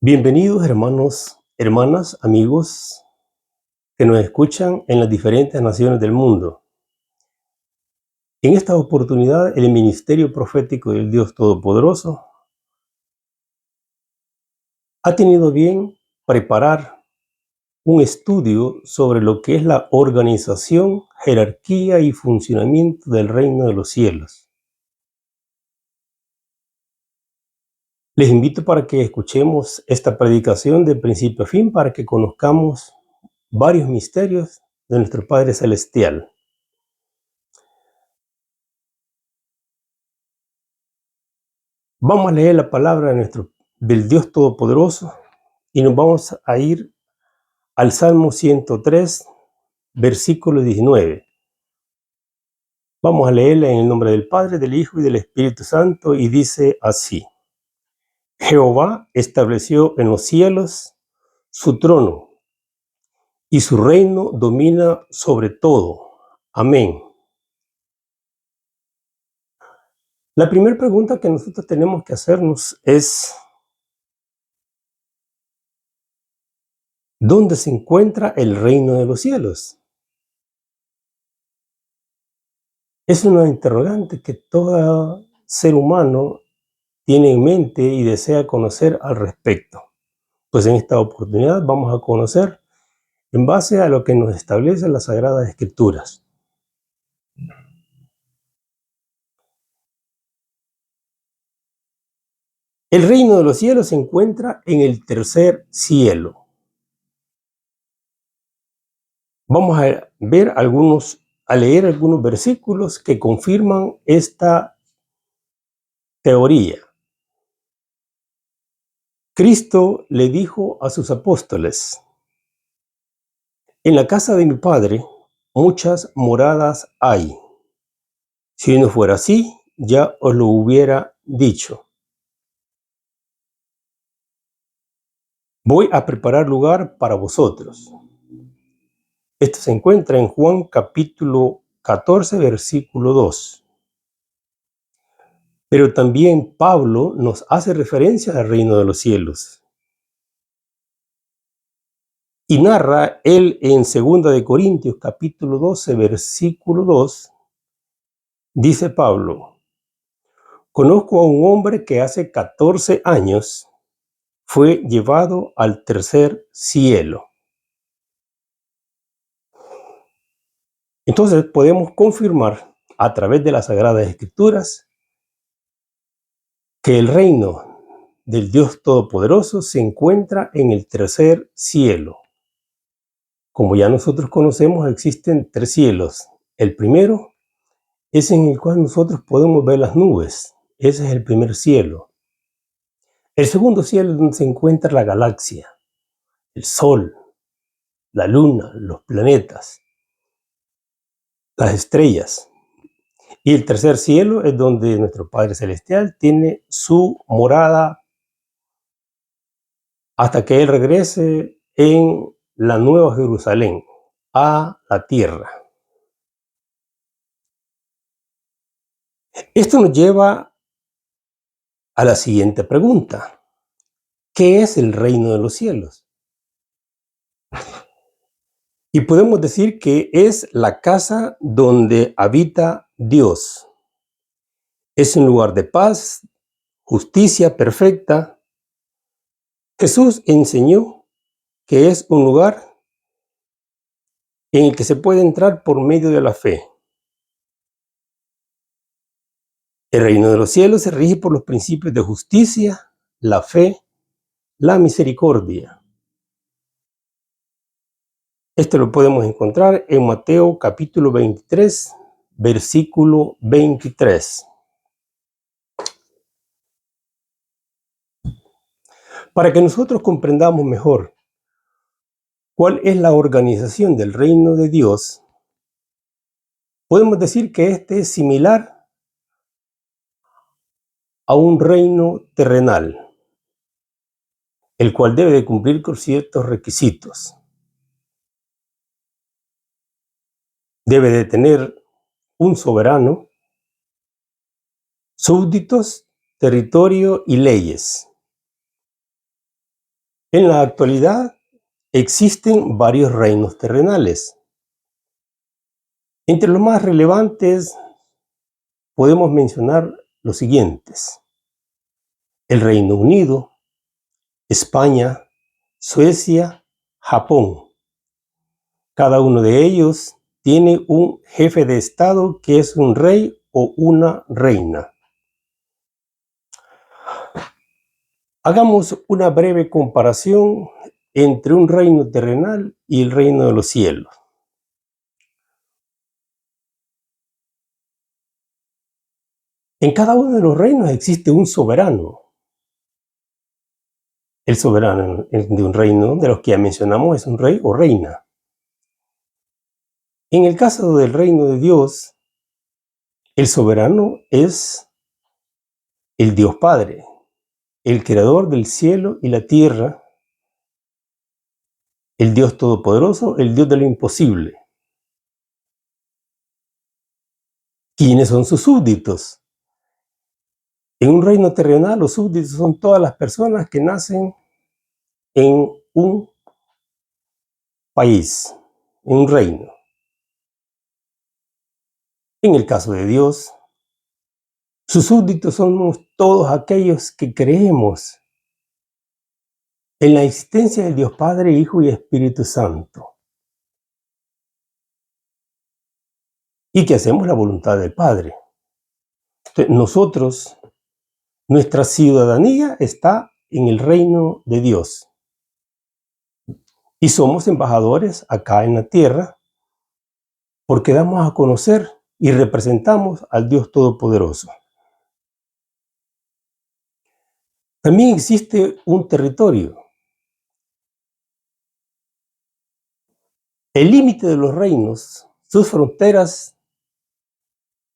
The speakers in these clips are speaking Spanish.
Bienvenidos hermanos, hermanas, amigos que nos escuchan en las diferentes naciones del mundo. En esta oportunidad, el Ministerio Profético del Dios Todopoderoso ha tenido bien preparar un estudio sobre lo que es la organización, jerarquía y funcionamiento del reino de los cielos. Les invito para que escuchemos esta predicación de principio a fin para que conozcamos varios misterios de nuestro Padre Celestial. Vamos a leer la palabra del Dios Todopoderoso y nos vamos a ir al Salmo 103, versículo 19. Vamos a leerla en el nombre del Padre, del Hijo y del Espíritu Santo y dice así: Jehová estableció en los cielos su trono y su reino domina sobre todo. Amén. La primera pregunta que nosotros tenemos que hacernos es: ¿dónde se encuentra el reino de los cielos? Es una interrogante que todo ser humano tiene en mente y desea conocer al respecto. Pues en esta oportunidad vamos a conocer en base a lo que nos establecen las Sagradas Escrituras. El reino de los cielos se encuentra en el tercer cielo. Vamos a leer algunos versículos que confirman esta teoría. Cristo le dijo a sus apóstoles: en la casa de mi Padre muchas moradas hay. Si no fuera así, ya os lo hubiera dicho. Voy a preparar lugar para vosotros. Esto se encuentra en Juan capítulo 14, versículo 2. Pero también Pablo nos hace referencia al reino de los cielos. Y narra él en 2 de Corintios capítulo 12, versículo 2, dice Pablo: conozco a un hombre que hace 14 años fue llevado al tercer cielo. Entonces podemos confirmar a través de las Sagradas Escrituras que el reino del Dios Todopoderoso se encuentra en el tercer cielo. Como ya nosotros conocemos, existen tres cielos. El primero es en el cual nosotros podemos ver las nubes. Ese es el primer cielo. El segundo cielo es donde se encuentra la galaxia, el sol, la luna, los planetas, las estrellas. Y el tercer cielo es donde nuestro Padre Celestial tiene su morada hasta que Él regrese en la Nueva Jerusalén a la tierra. Esto nos lleva a la siguiente pregunta: ¿qué es el reino de los cielos? Y podemos decir que es la casa donde habita Dios. Es un lugar de paz, justicia perfecta. Jesús enseñó que es un lugar en el que se puede entrar por medio de la fe. El reino de los cielos se rige por los principios de justicia, la fe, la misericordia. Esto lo podemos encontrar en Mateo capítulo 23, versículo 23. Para que nosotros comprendamos mejor cuál es la organización del reino de Dios, podemos decir que este es similar a un reino terrenal, el cual debe de cumplir con ciertos requisitos. Debe de tener un soberano, súbditos, territorio y leyes. En la actualidad existen varios reinos terrenales. Entre los más relevantes podemos mencionar los siguientes: el Reino Unido, España, Suecia, Japón. Cada uno de ellos tiene un jefe de estado que es un rey o una reina. Hagamos una breve comparación entre un reino terrenal y el reino de los cielos. En cada uno de los reinos existe un soberano. El soberano de un reino de los que ya mencionamos es un rey o reina. En el caso del reino de Dios, el soberano es el Dios Padre, el creador del cielo y la tierra, el Dios todopoderoso, el Dios de lo imposible. ¿Quiénes son sus súbditos? En un reino terrenal, los súbditos son todas las personas que nacen en un país, en un reino. En el caso de Dios, sus súbditos somos todos aquellos que creemos en la existencia del Dios Padre, Hijo y Espíritu Santo, y que hacemos la voluntad del Padre. Entonces, nosotros, nuestra ciudadanía está en el reino de Dios y somos embajadores acá en la tierra porque damos a conocer y representamos al Dios Todopoderoso. También existe un territorio. El límite de los reinos, sus fronteras,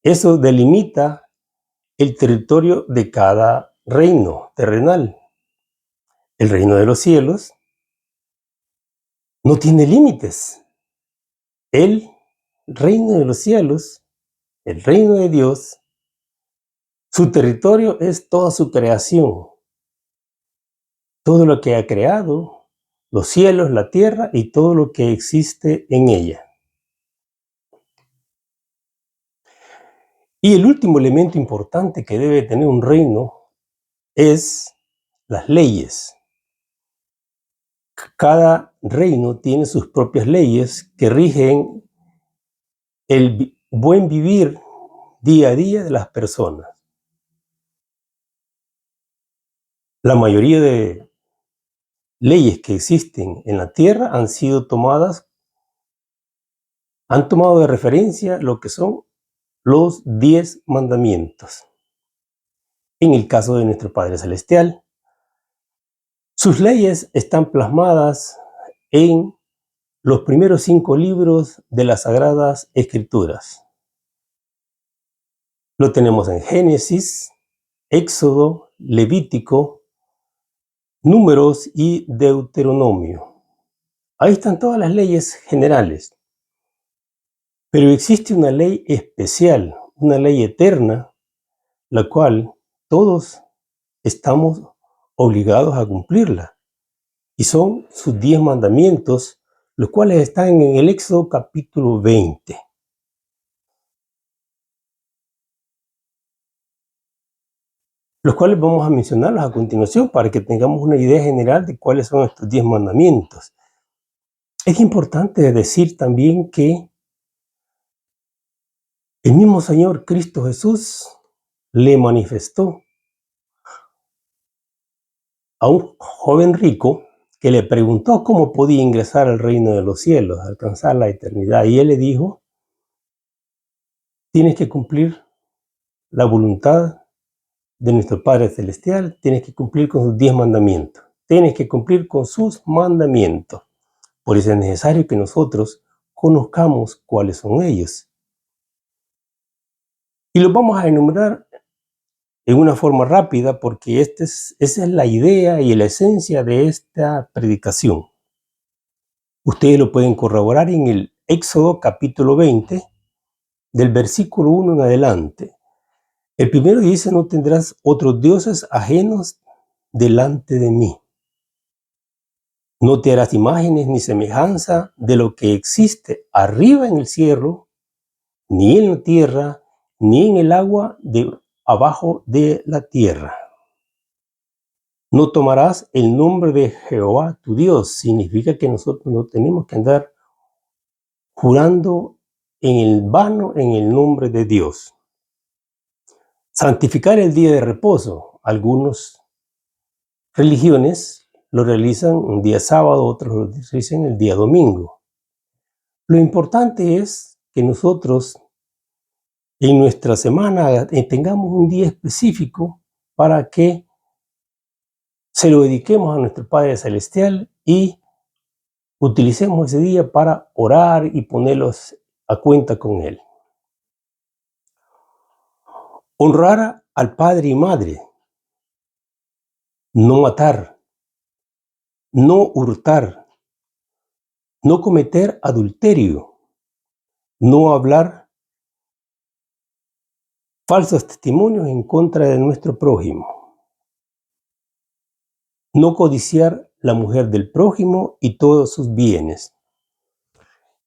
eso delimita el territorio de cada reino terrenal. El reino de los cielos no tiene límites. El reino de los cielos, el reino de Dios, su territorio es toda su creación. Todo lo que ha creado, los cielos, la tierra y todo lo que existe en ella. Y el último elemento importante que debe tener un reino es las leyes. Cada reino tiene sus propias leyes que rigen el buen vivir día a día de las personas. La mayoría de leyes que existen en la tierra han tomado de referencia lo que son los 10 mandamientos. En el caso de nuestro Padre Celestial, sus leyes están plasmadas en los primeros 5 libros de las Sagradas Escrituras. Lo tenemos en Génesis, Éxodo, Levítico, Números y Deuteronomio. Ahí están todas las leyes generales. Pero existe una ley especial, una ley eterna, la cual todos estamos obligados a cumplirla. Y son sus 10 mandamientos, los cuales están en el Éxodo capítulo 20. Los cuales vamos a mencionarlos a continuación para que tengamos una idea general de cuáles son estos 10 mandamientos. Es importante decir también que el mismo Señor Cristo Jesús le manifestó a un joven rico que le preguntó cómo podía ingresar al reino de los cielos, alcanzar la eternidad. Y él le dijo: tienes que cumplir la voluntad de nuestro Padre Celestial, tienes que cumplir con sus 10 mandamientos, tienes que cumplir con sus mandamientos. Por eso es necesario que nosotros conozcamos cuáles son ellos. Y los vamos a enumerar en una forma rápida porque esa es la idea y la esencia de esta predicación. Ustedes lo pueden corroborar en el Éxodo capítulo 20, del versículo 1 en adelante. El primero dice: no tendrás otros dioses ajenos delante de mí. No te harás imágenes ni semejanza de lo que existe arriba en el cielo, ni en la tierra, ni en el agua de abajo de la tierra. No tomarás el nombre de Jehová tu Dios. Significa que nosotros no tenemos que andar jurando en el vano en el nombre de Dios. Santificar el día de reposo. Algunas religiones lo realizan un día sábado, otros lo realizan el día domingo. Lo importante es que nosotros en nuestra semana tengamos un día específico para que se lo dediquemos a nuestro Padre Celestial y utilicemos ese día para orar y ponerlos a cuenta con Él. Honrar al padre y madre. No matar. No hurtar. No cometer adulterio. No hablar falsos testimonios en contra de nuestro prójimo. No codiciar la mujer del prójimo y todos sus bienes.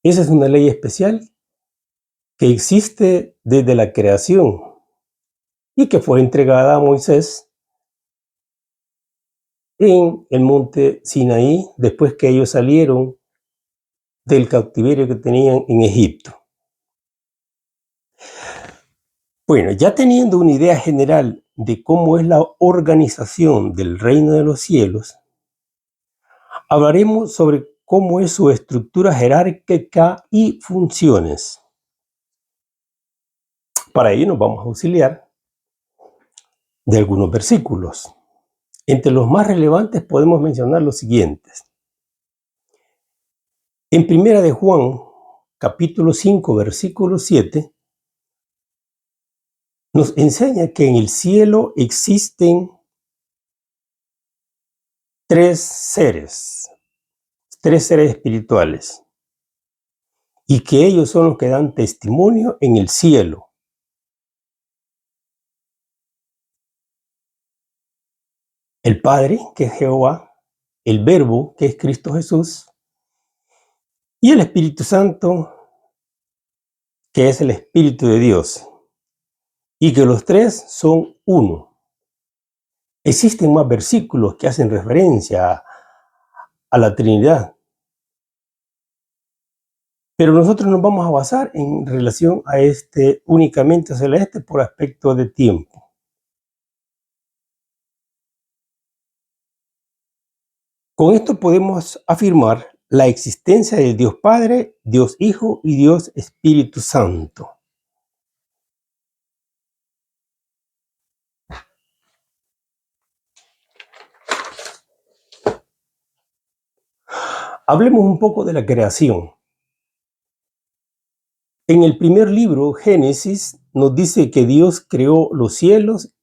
Esa es una ley especial que existe desde la creación y que fue entregada a Moisés en el monte Sinaí después que ellos salieron del cautiverio que tenían en Egipto. Bueno, ya teniendo una idea general de cómo es la organización del reino de los cielos, hablaremos sobre cómo es su estructura jerárquica y funciones. Para ello nos vamos a auxiliar de algunos versículos. Entre los más relevantes podemos mencionar los siguientes. En Primera de Juan, capítulo 5, versículo 7, nos enseña que en el cielo existen tres seres espirituales, y que ellos son los que dan testimonio en el cielo. El Padre, que es Jehová, el Verbo, que es Cristo Jesús, y el Espíritu Santo, que es el Espíritu de Dios, y que los tres son uno. Existen más versículos que hacen referencia a la Trinidad, pero nosotros nos vamos a basar en relación a este únicamente celeste por aspecto de tiempo. Con esto podemos afirmar la existencia de Dios Padre, Dios Hijo y Dios Espíritu Santo. Hablemos un poco de la creación. En el primer libro, Génesis, nos dice que Dios creó los cielos,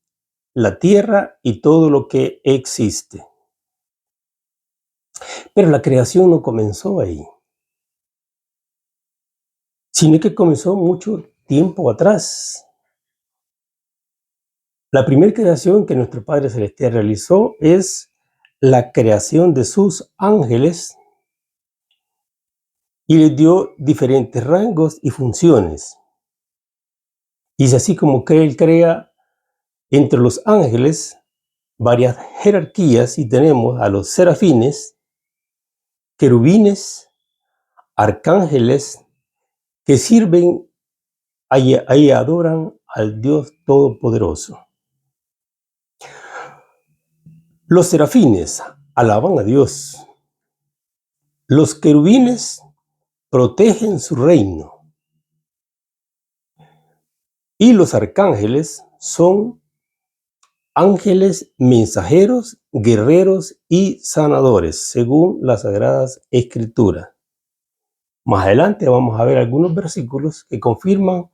la tierra y todo lo que existe. Pero la creación no comenzó ahí, sino que comenzó mucho tiempo atrás. La primera creación que nuestro Padre Celestial realizó es la creación de sus ángeles y les dio diferentes rangos y funciones. Y es así como Él crea entre los ángeles varias jerarquías y tenemos a los serafines, querubines, arcángeles que sirven y adoran al Dios Todopoderoso. Los serafines alaban a Dios. Los querubines protegen su reino. Y los arcángeles son ángeles mensajeros, guerreros y sanadores, según las Sagradas Escrituras. Más adelante vamos a ver algunos versículos que confirman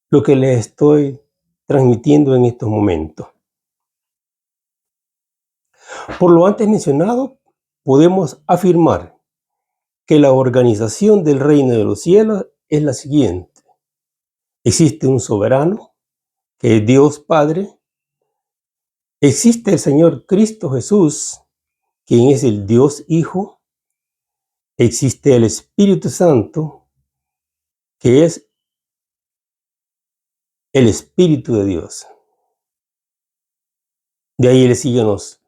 lo que les estoy transmitiendo en estos momentos. Por lo antes mencionado, podemos afirmar que la organización del reino de los cielos es la siguiente. Existe un soberano, que es Dios Padre. Existe el Señor Cristo Jesús, quien es el Dios Hijo, existe el Espíritu Santo, que es el Espíritu de Dios. De ahí le siguen los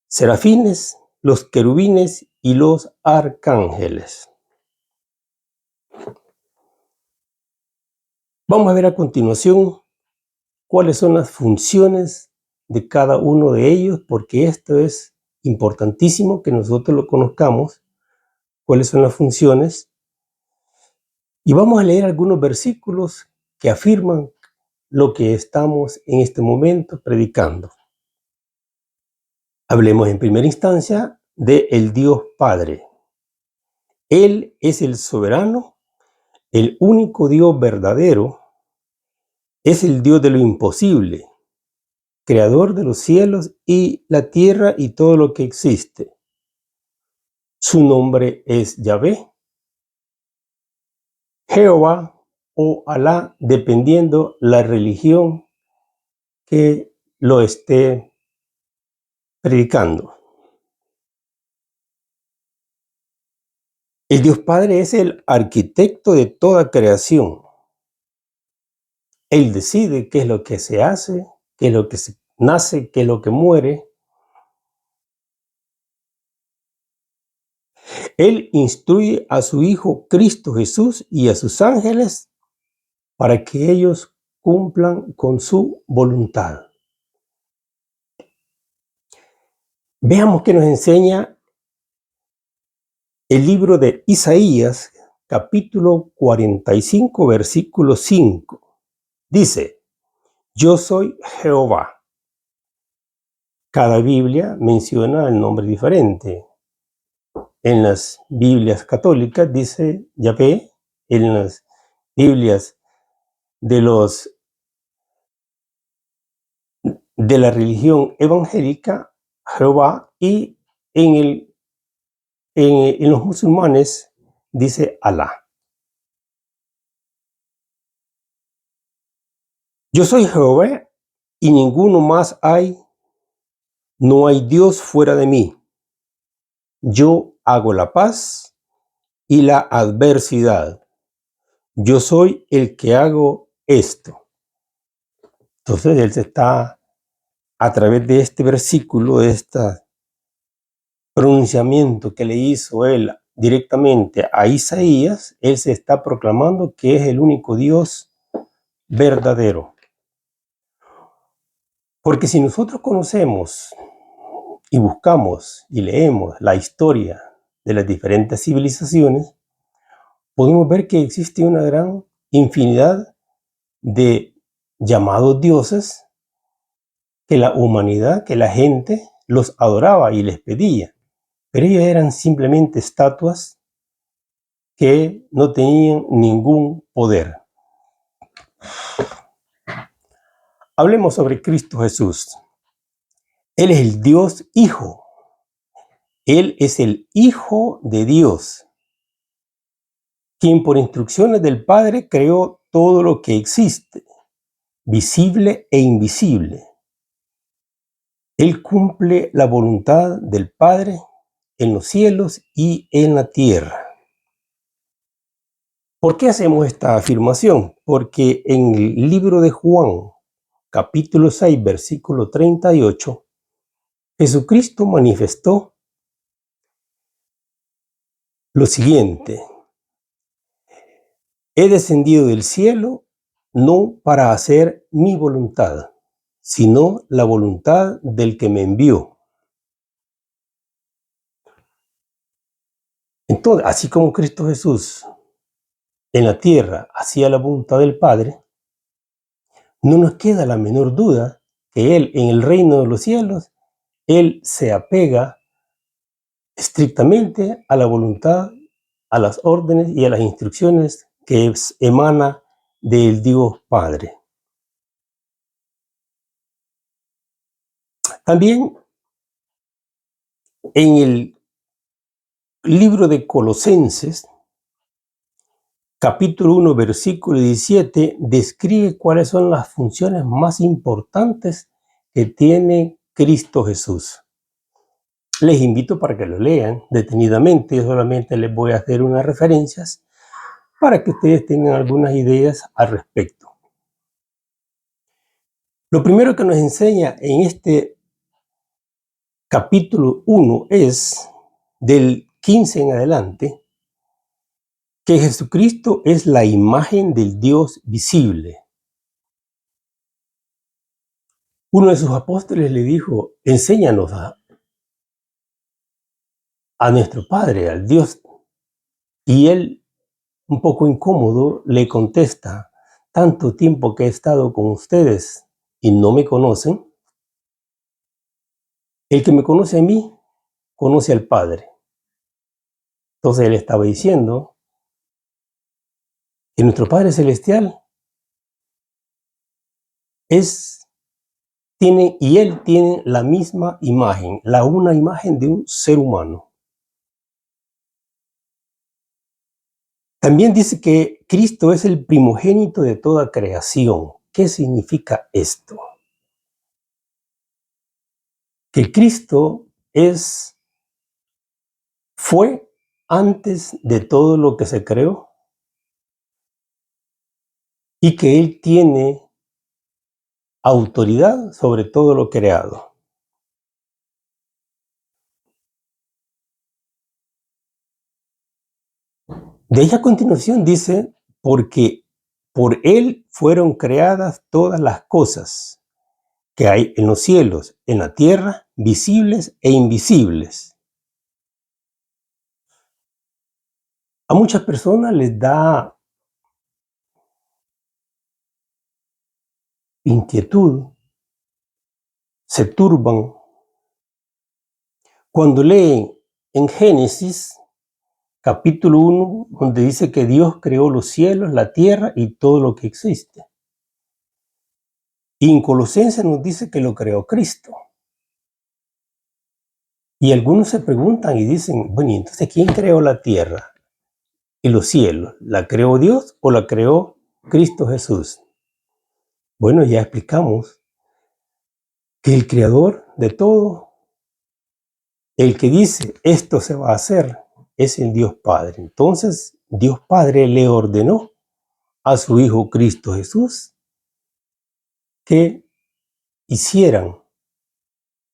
serafines, los querubines y los arcángeles. Vamos a ver a continuación cuáles son las funciones de cada uno de ellos, porque esto es importantísimo que nosotros lo conozcamos, cuáles son las funciones. Y vamos a leer algunos versículos que afirman lo que estamos en este momento predicando. Hablemos en primera instancia de el Dios Padre. Él es el soberano, el único Dios verdadero, es el Dios de lo imposible, creador de los cielos y la tierra y todo lo que existe. Su nombre es Yahvé, Jehová o Alá, dependiendo la religión que lo esté predicando. El Dios Padre es el arquitecto de toda creación. Él decide qué es lo que se hace, qué es lo que nace, qué es lo que muere. Él instruye a su Hijo Cristo Jesús y a sus ángeles para que ellos cumplan con su voluntad. Veamos qué nos enseña el libro de Isaías, capítulo 45, versículo 5. Dice: yo soy Jehová. Cada Biblia menciona el nombre diferente. En las Biblias católicas dice Yahvé, en las Biblias de la religión evangélica, Jehová, y en los musulmanes dice Alá. Yo soy Jehová y ninguno más hay, no hay Dios fuera de mí. Yo hago la paz y la adversidad. Yo soy el que hago esto. Entonces él se está, a través de este versículo, de este pronunciamiento que le hizo él directamente a Isaías, él se está proclamando que es el único Dios verdadero. Porque si nosotros conocemos y buscamos y leemos la historia de las diferentes civilizaciones, podemos ver que existe una gran infinidad de llamados dioses que la humanidad, que la gente los adoraba y les pedía, pero ellos eran simplemente estatuas que no tenían ningún poder. Hablemos sobre Cristo Jesús. Él es el Dios Hijo. Él es el Hijo de Dios, quien por instrucciones del Padre creó todo lo que existe, visible e invisible. Él cumple la voluntad del Padre en los cielos y en la tierra. ¿Por qué hacemos esta afirmación? Porque en el libro de Juan, capítulo 6, versículo 38, Jesucristo manifestó lo siguiente: he descendido del cielo no para hacer mi voluntad, sino la voluntad del que me envió. Entonces, así como Cristo Jesús en la tierra hacía la voluntad del Padre, no nos queda la menor duda que Él en el reino de los cielos, Él se apega estrictamente a la voluntad, a las órdenes y a las instrucciones que emana del Dios Padre. También en el libro de Colosenses, capítulo 1, versículo 17, describe cuáles son las funciones más importantes que tiene Cristo Jesús. Les invito para que lo lean detenidamente. Yo solamente les voy a hacer unas referencias para que ustedes tengan algunas ideas al respecto. Lo primero que nos enseña en este capítulo 1 es, del 15 en adelante, que Jesucristo es la imagen del Dios visible. Uno de sus apóstoles le dijo: enséñanos a nuestro Padre, al Dios. Y él, un poco incómodo, le contesta: tanto tiempo que he estado con ustedes y no me conocen. El que me conoce a mí, conoce al Padre. Entonces él estaba diciendo que nuestro Padre Celestial tiene la misma imagen, una imagen de un ser humano. También dice que Cristo es el primogénito de toda creación. ¿Qué significa esto? Que Cristo fue antes de todo lo que se creó y que Él tiene autoridad sobre todo lo creado. De ahí a continuación dice: porque por Él fueron creadas todas las cosas que hay en los cielos, en la tierra, visibles e invisibles. A muchas personas les da inquietud, se turban cuando leen en Génesis capítulo 1, donde dice que Dios creó los cielos, la tierra y todo lo que existe. Y en Colosenses nos dice que lo creó Cristo. Y algunos se preguntan y dicen: bueno, ¿y entonces quién creó la tierra y los cielos? ¿La creó Dios o la creó Cristo Jesús? Bueno, ya explicamos que el creador de todo, el que dice esto se va a hacer, es el Dios Padre. Entonces, Dios Padre le ordenó a su Hijo Cristo Jesús que hicieran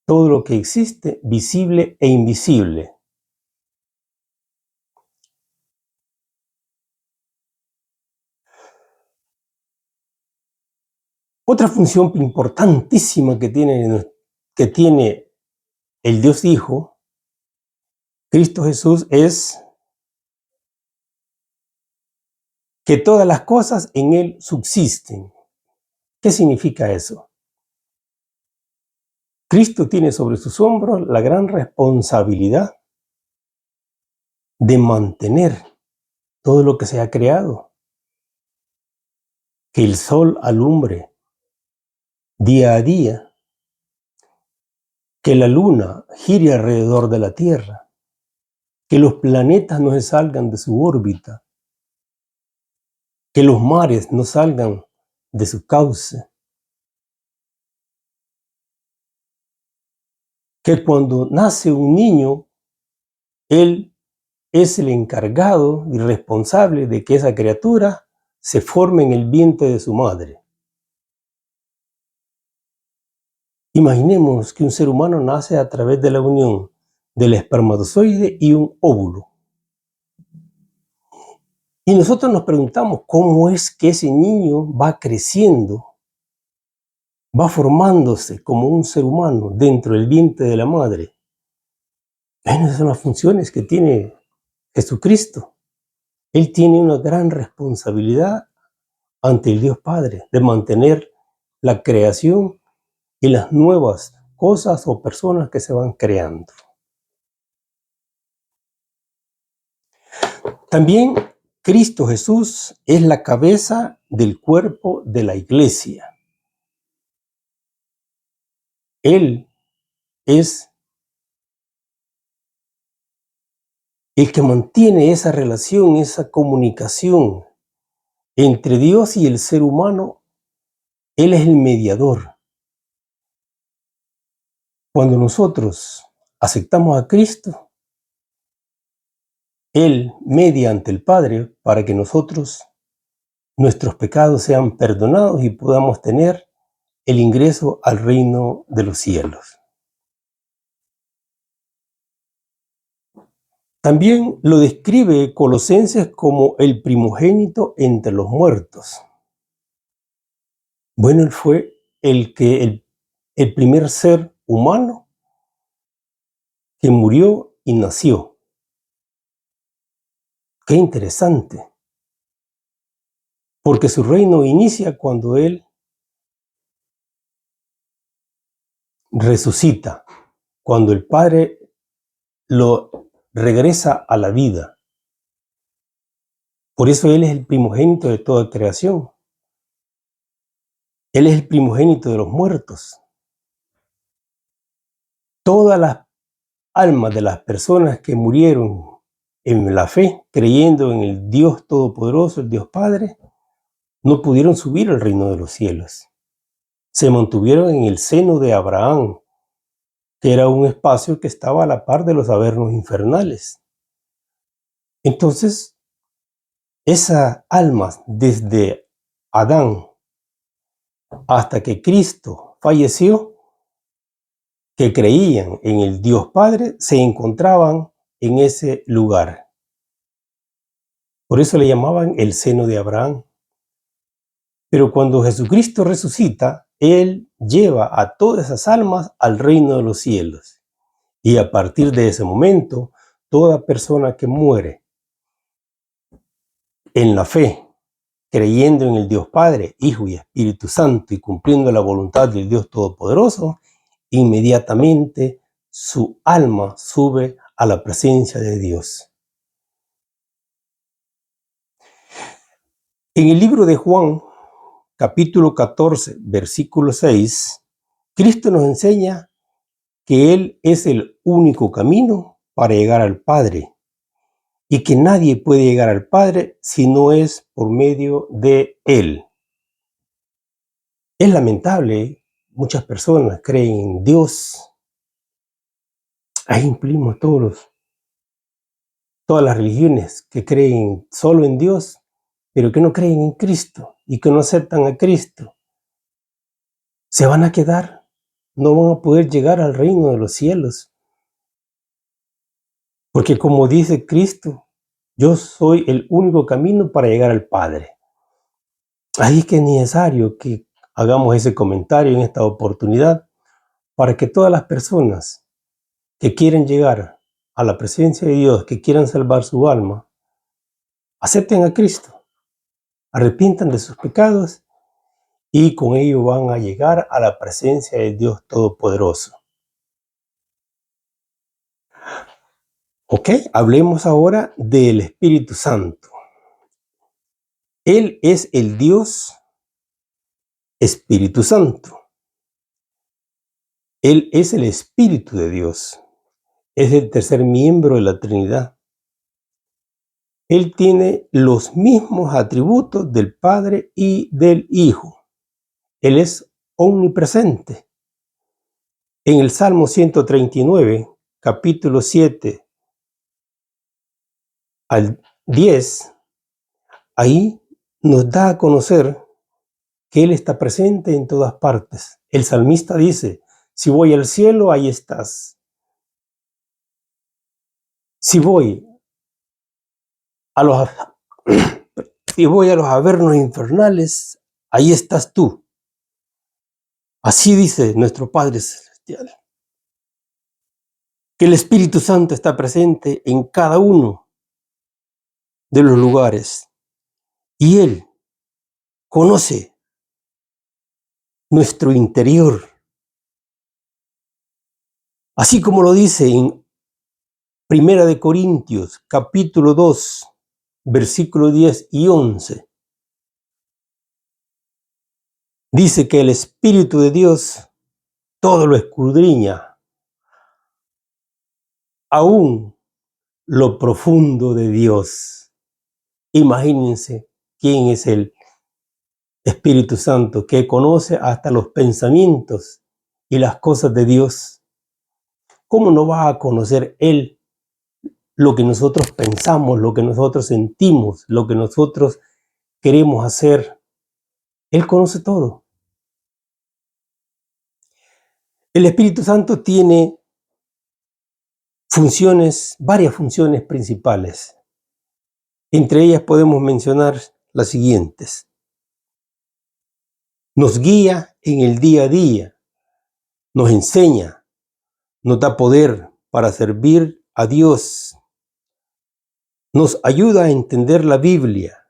todo lo que existe, visible e invisible. Otra función importantísima que tiene el Dios Hijo, Cristo Jesús, es que todas las cosas en Él subsisten. ¿Qué significa eso? Cristo tiene sobre sus hombros la gran responsabilidad de mantener todo lo que se ha creado. Que el sol alumbre día a día, que la luna gire alrededor de la Tierra, que los planetas no se salgan de su órbita, que los mares no salgan de su cauce, que cuando nace un niño, él es el encargado y responsable de que esa criatura se forme en el vientre de su madre. Imaginemos que un ser humano nace a través de la unión del espermatozoide y un óvulo. Y nosotros nos preguntamos cómo es que ese niño va creciendo, va formándose como un ser humano dentro del vientre de la madre. Esas son las funciones que tiene Jesucristo. Él tiene una gran responsabilidad ante el Dios Padre de mantener la creación y las nuevas cosas o personas que se van creando. También Cristo Jesús es la cabeza del cuerpo de la iglesia. Él es el que mantiene esa relación, esa comunicación entre Dios y el ser humano. Él es el mediador. Cuando nosotros aceptamos a Cristo, Él media ante el Padre para que nuestros pecados sean perdonados y podamos tener el ingreso al reino de los cielos. También lo describe Colosenses como el primogénito entre los muertos. Bueno, él fue el primer ser humano que murió y nació. Qué interesante, porque su reino inicia cuando él resucita, cuando el Padre lo regresa a la vida. Por eso él es el primogénito de toda creación. Él es el primogénito de los muertos. Todas las almas de las personas que murieron en la fe, creyendo en el Dios Todopoderoso, el Dios Padre, no pudieron subir al reino de los cielos. Se mantuvieron en el seno de Abraham, que era un espacio que estaba a la par de los avernos infernales. Entonces, esas almas, desde Adán hasta que Cristo falleció, que creían en el Dios Padre, se encontraban en ese lugar. Por eso le llamaban el seno de Abraham. Pero cuando Jesucristo resucita, Él lleva a todas esas almas al reino de los cielos. Y a partir de ese momento, toda persona que muere en la fe, creyendo en el Dios Padre, Hijo y Espíritu Santo y cumpliendo la voluntad del Dios Todopoderoso, inmediatamente su alma sube a la presencia de Dios. En el libro de Juan, capítulo 14, versículo 6, Cristo nos enseña que Él es el único camino para llegar al Padre y que nadie puede llegar al Padre si no es por medio de Él. Es lamentable, muchas personas creen en Dios. Ahí incluimos todas las religiones que creen solo en Dios, pero que no creen en Cristo y que no aceptan a Cristo. Se van a quedar, no van a poder llegar al reino de los cielos. Porque como dice Cristo, yo soy el único camino para llegar al Padre. Ahí es que es necesario que hagamos ese comentario en esta oportunidad para que todas las personas que quieren llegar a la presencia de Dios, que quieran salvar su alma, acepten a Cristo, arrepientan de sus pecados y con ello van a llegar a la presencia de Dios Todopoderoso. Ok, hablemos ahora del Espíritu Santo. Él es el Dios Espíritu Santo. Él es el Espíritu de Dios. Es el tercer miembro de la Trinidad. Él tiene los mismos atributos del Padre y del Hijo. Él es omnipresente. En el Salmo 139, capítulo 7 al 10, ahí nos da a conocer que Él está presente en todas partes. El salmista dice, si voy al cielo, ahí estás. Si voy a los avernos infernales, ahí estás tú. Así dice nuestro Padre Celestial. Que el Espíritu Santo está presente en cada uno de los lugares. Y Él conoce nuestro interior. Así como lo dice en 1 Corintios, capítulo 2, versículos 10 y 11. Dice que el Espíritu de Dios todo lo escudriña, aún lo profundo de Dios. Imagínense quién es el Espíritu Santo, que conoce hasta los pensamientos y las cosas de Dios. ¿cómo no va a conocer Él lo que nosotros pensamos, lo que nosotros sentimos, lo que nosotros queremos hacer? Él conoce todo. El Espíritu Santo tiene varias funciones principales. Entre ellas podemos mencionar las siguientes. Nos guía en el día a día, nos enseña, nos da poder para servir a Dios, nos ayuda a entender la Biblia,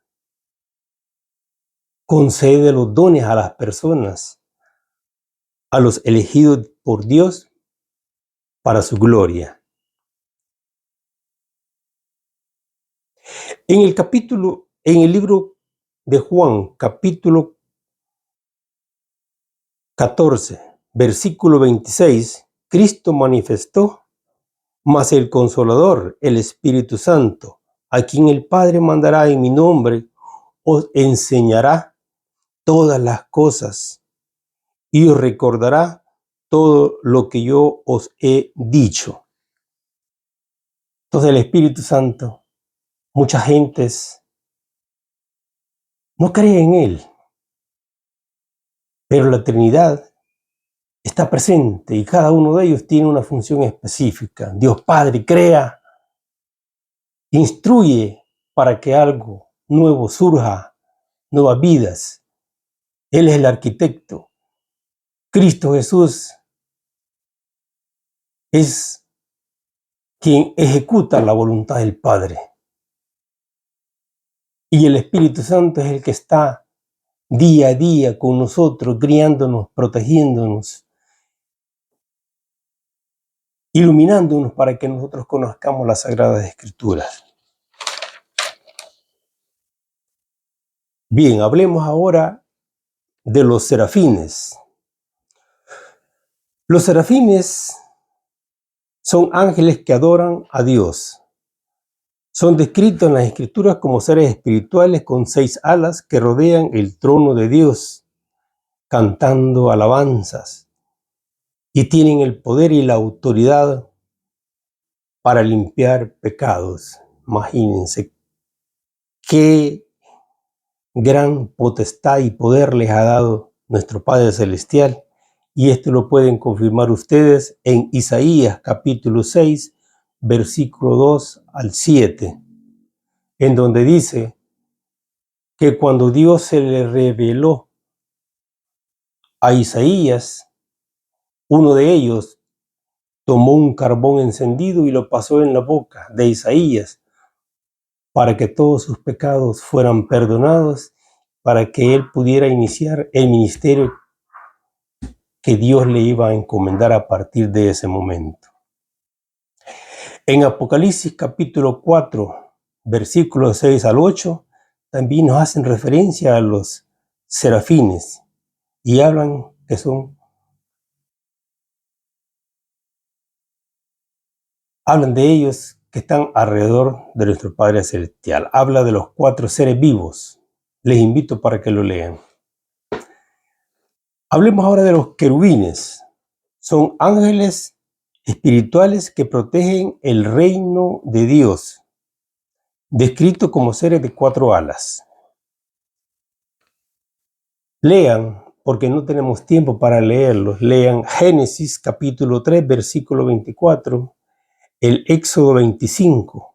concede los dones a las personas, a los elegidos por Dios para su gloria. En el libro de Juan, capítulo 14, versículo 26, Cristo manifestó: mas el Consolador, el Espíritu Santo, a quien el Padre mandará en mi nombre, os enseñará todas las cosas y os recordará todo lo que yo os he dicho. Entonces el Espíritu Santo, muchas gentes no creen en Él, pero la Trinidad está presente y cada uno de ellos tiene una función específica. Dios Padre crea, instruye para que algo nuevo surja, nuevas vidas. Él es el arquitecto. Cristo Jesús es quien ejecuta la voluntad del Padre. Y el Espíritu Santo es el que está día a día con nosotros, guiándonos, protegiéndonos, iluminándonos para que nosotros conozcamos las Sagradas Escrituras. Bien, hablemos ahora de los serafines. Los serafines son ángeles que adoran a Dios. Son descritos en las Escrituras como seres espirituales con 6 alas que rodean el trono de Dios, cantando alabanzas, y tienen el poder y la autoridad para limpiar pecados. Imagínense qué gran potestad y poder les ha dado nuestro Padre Celestial. Y esto lo pueden confirmar ustedes en Isaías capítulo 6, versículo 2 al 7, en donde dice que cuando Dios se le reveló a Isaías, uno de ellos tomó un carbón encendido y lo pasó en la boca de Isaías para que todos sus pecados fueran perdonados, para que él pudiera iniciar el ministerio que Dios le iba a encomendar a partir de ese momento. En Apocalipsis capítulo 4, versículos 6 al 8, también nos hacen referencia a los serafines y hablan de ellos que están alrededor de nuestro Padre Celestial. Habla de los 4 seres vivos. Les invito para que lo lean. Hablemos ahora de los querubines. Son ángeles espirituales que protegen el reino de Dios, descrito como seres de 4 alas. Lean, porque no tenemos tiempo para leerlos, lean Génesis capítulo 3, versículo 24, el Éxodo 25,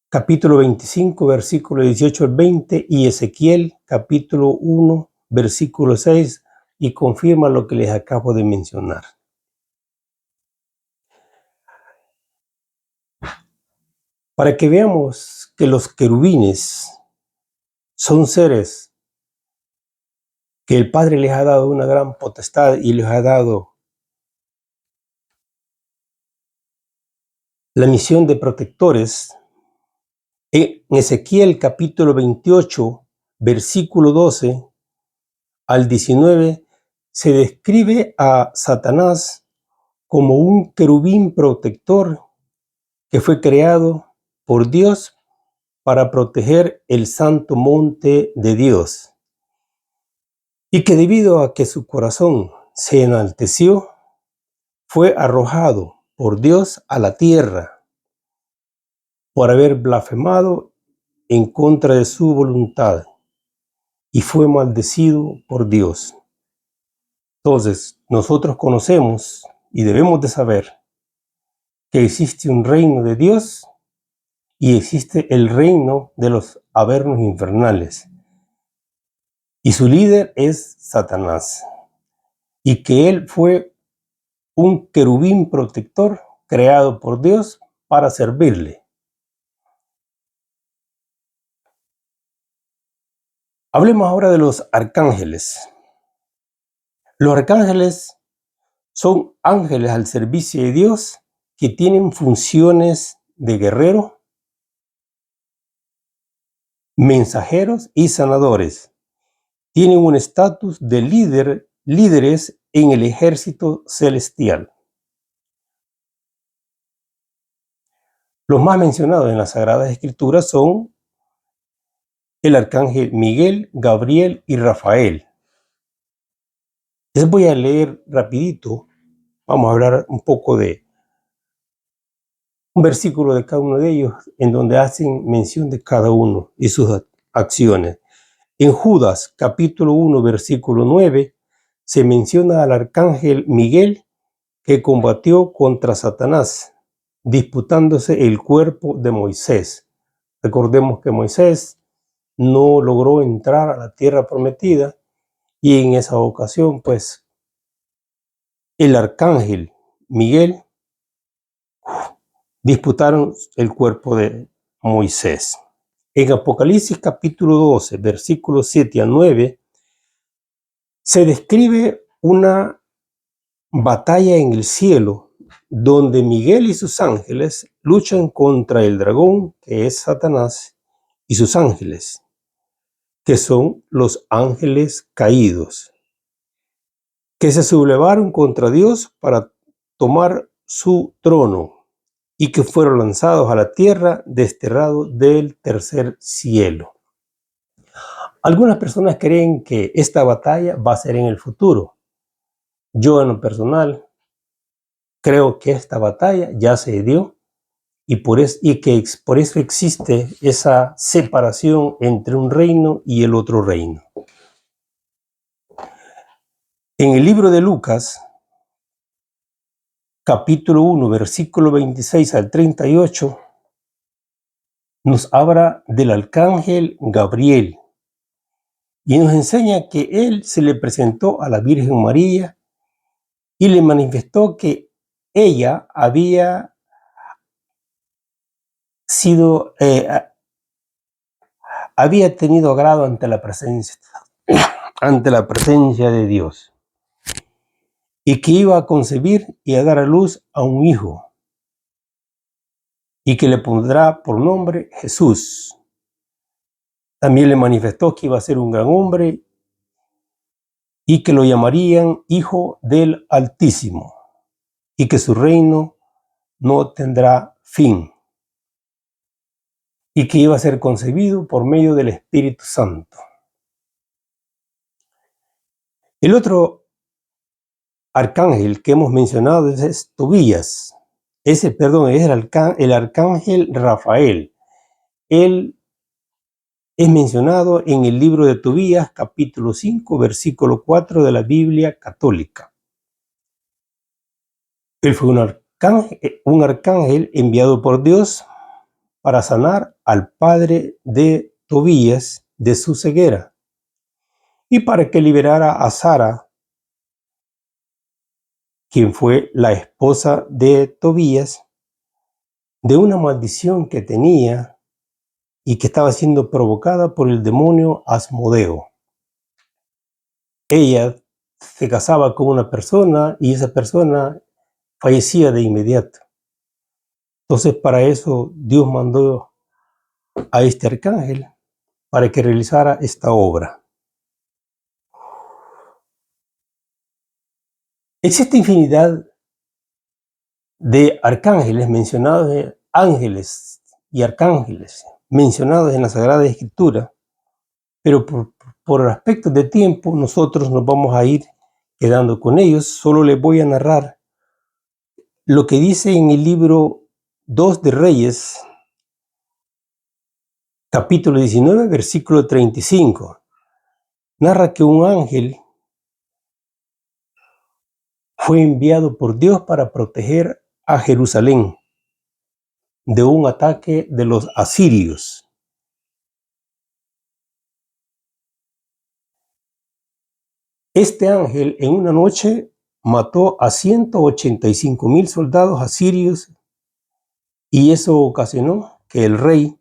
capítulo 25, versículo 18 al 20, y Ezequiel capítulo 1, versículo 6, y confirma lo que les acabo de mencionar. Para que veamos que los querubines son seres que el Padre les ha dado una gran potestad y les ha dado la misión de protectores. En Ezequiel capítulo 28, versículo 12 al 19, se describe a Satanás como un querubín protector que fue creado por Dios para proteger el santo monte de Dios, y que debido a que su corazón se enalteció, fue arrojado por Dios a la tierra por haber blasfemado en contra de su voluntad y fue maldecido por Dios. Entonces, nosotros conocemos y debemos de saber que existe un reino de Dios y existe el reino de los avernos infernales. Y su líder es Satanás. Y que él fue un querubín protector creado por Dios para servirle. Hablemos ahora de los arcángeles. Los arcángeles son ángeles al servicio de Dios que tienen funciones de guerreros, mensajeros y sanadores. Tienen un estatus de líderes en el ejército celestial. Los más mencionados en las Sagradas Escrituras son el arcángel Miguel, Gabriel y Rafael. Les voy a leer rapidito, vamos a hablar un poco de un versículo de cada uno de ellos en donde hacen mención de cada uno y sus acciones. En Judas capítulo 1 versículo 9 se menciona al arcángel Miguel que combatió contra Satanás, disputándose el cuerpo de Moisés. Recordemos que Moisés no logró entrar a la tierra prometida y en esa ocasión, pues, el arcángel Miguel disputaron el cuerpo de Moisés. En Apocalipsis capítulo 12, versículos 7 a 9, se describe una batalla en el cielo donde Miguel y sus ángeles luchan contra el dragón, que es Satanás, y sus ángeles, que son los ángeles caídos, que se sublevaron contra Dios para tomar su trono y que fueron lanzados a la tierra desterrados del tercer cielo. Algunas personas creen que esta batalla va a ser en el futuro. Yo en lo personal creo que esta batalla ya se dio y por eso existe esa separación entre un reino y el otro reino. En el libro de Lucas, capítulo 1, versículo 26 al 38, nos habla del arcángel Gabriel y nos enseña que él se le presentó a la Virgen María y le manifestó que ella había tenido agrado ante la presencia de Dios y que iba a concebir y a dar a luz a un hijo y que le pondrá por nombre Jesús. También le manifestó que iba a ser un gran hombre y que lo llamarían Hijo del Altísimo y que su reino no tendrá fin y que iba a ser concebido por medio del Espíritu Santo. El otro arcángel que hemos mencionado es Tobías. Es el arcángel Rafael. Él es mencionado en el libro de Tobías, capítulo 5, versículo 4 de la Biblia católica. Él fue un arcángel enviado por Dios para sanar al padre de Tobías de su ceguera y para que liberara a Sara, quien fue la esposa de Tobías, de una maldición que tenía y que estaba siendo provocada por el demonio Asmodeo. Ella se casaba con una persona y esa persona fallecía de inmediato. Entonces, para eso Dios mandó a este arcángel para que realizara esta obra. Existe infinidad de arcángeles mencionados, ángeles y arcángeles mencionados en la Sagrada Escritura, pero por aspectos de tiempo nosotros nos vamos a ir quedando con ellos. Solo les voy a narrar lo que dice en el libro 2 de Reyes, capítulo 19, versículo 35. Narra que un ángel fue enviado por Dios para proteger a Jerusalén de un ataque de los asirios. Este ángel en una noche mató a 185,000 soldados asirios y eso ocasionó que el rey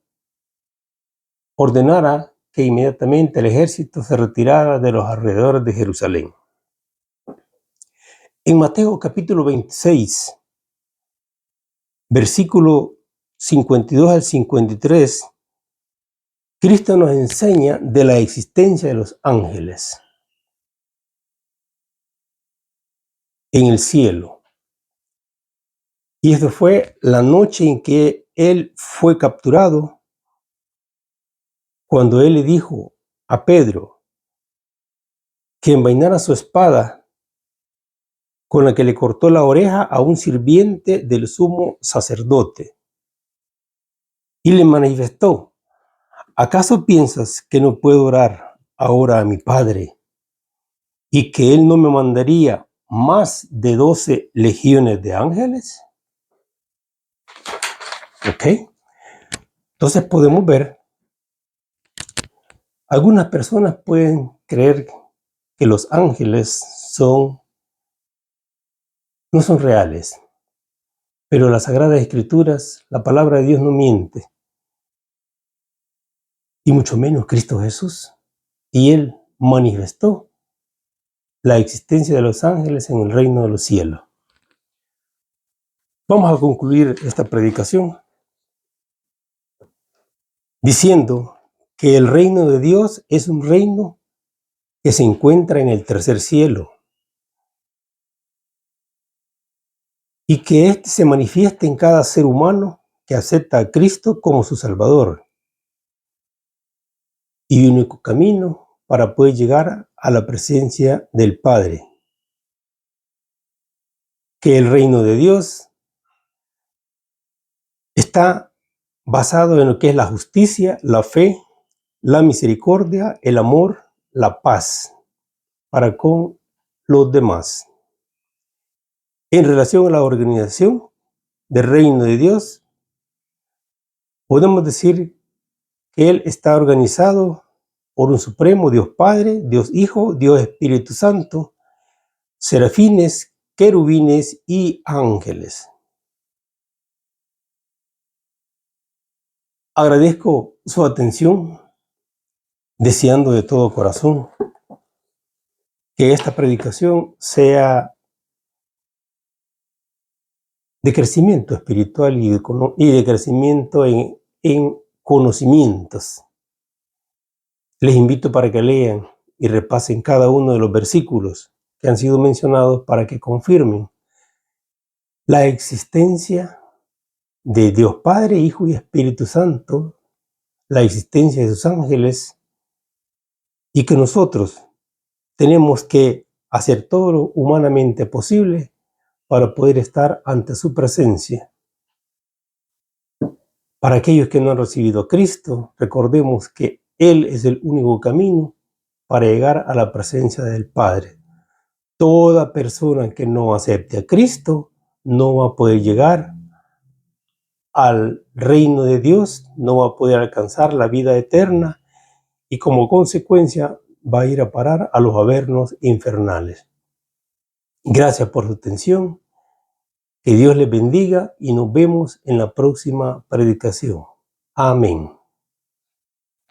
ordenara que inmediatamente el ejército se retirara de los alrededores de Jerusalén. En Mateo capítulo 26, versículo 52 al 53, Cristo nos enseña de la existencia de los ángeles en el cielo. Y esto fue la noche en que él fue capturado, cuando él le dijo a Pedro que envainara su espada con la que le cortó la oreja a un sirviente del sumo sacerdote. Y le manifestó: ¿acaso piensas que no puedo orar ahora a mi Padre y que él no me mandaría más de 12 legiones de ángeles? ¿Ok? Entonces podemos ver, algunas personas pueden creer que los ángeles no son reales, pero las Sagradas Escrituras, la palabra de Dios no miente, y mucho menos Cristo Jesús. Y Él manifestó la existencia de los ángeles en el reino de los cielos. Vamos a concluir esta predicación diciendo que el reino de Dios es un reino que se encuentra en el tercer cielo y que éste se manifiesta en cada ser humano que acepta a Cristo como su Salvador y único camino para poder llegar a la presencia del Padre. Que el reino de Dios está basado en lo que es la justicia, la fe, la misericordia, el amor, la paz para con los demás. En relación a la organización del reino de Dios, podemos decir que Él está organizado por un supremo Dios Padre, Dios Hijo, Dios Espíritu Santo, serafines, querubines y ángeles. Agradezco su atención, deseando de todo corazón que esta predicación sea de crecimiento espiritual y de crecimiento en conocimientos. Les invito para que lean y repasen cada uno de los versículos que han sido mencionados para que confirmen la existencia de Dios Padre, Hijo y Espíritu Santo, la existencia de sus ángeles, y que nosotros tenemos que hacer todo lo humanamente posible para poder estar ante su presencia. Para aquellos que no han recibido a Cristo, recordemos que Él es el único camino para llegar a la presencia del Padre. Toda persona que no acepte a Cristo no va a poder llegar al reino de Dios, no va a poder alcanzar la vida eterna y como consecuencia va a ir a parar a los avernos infernales. Gracias por su atención, que Dios les bendiga y nos vemos en la próxima predicación. Amén.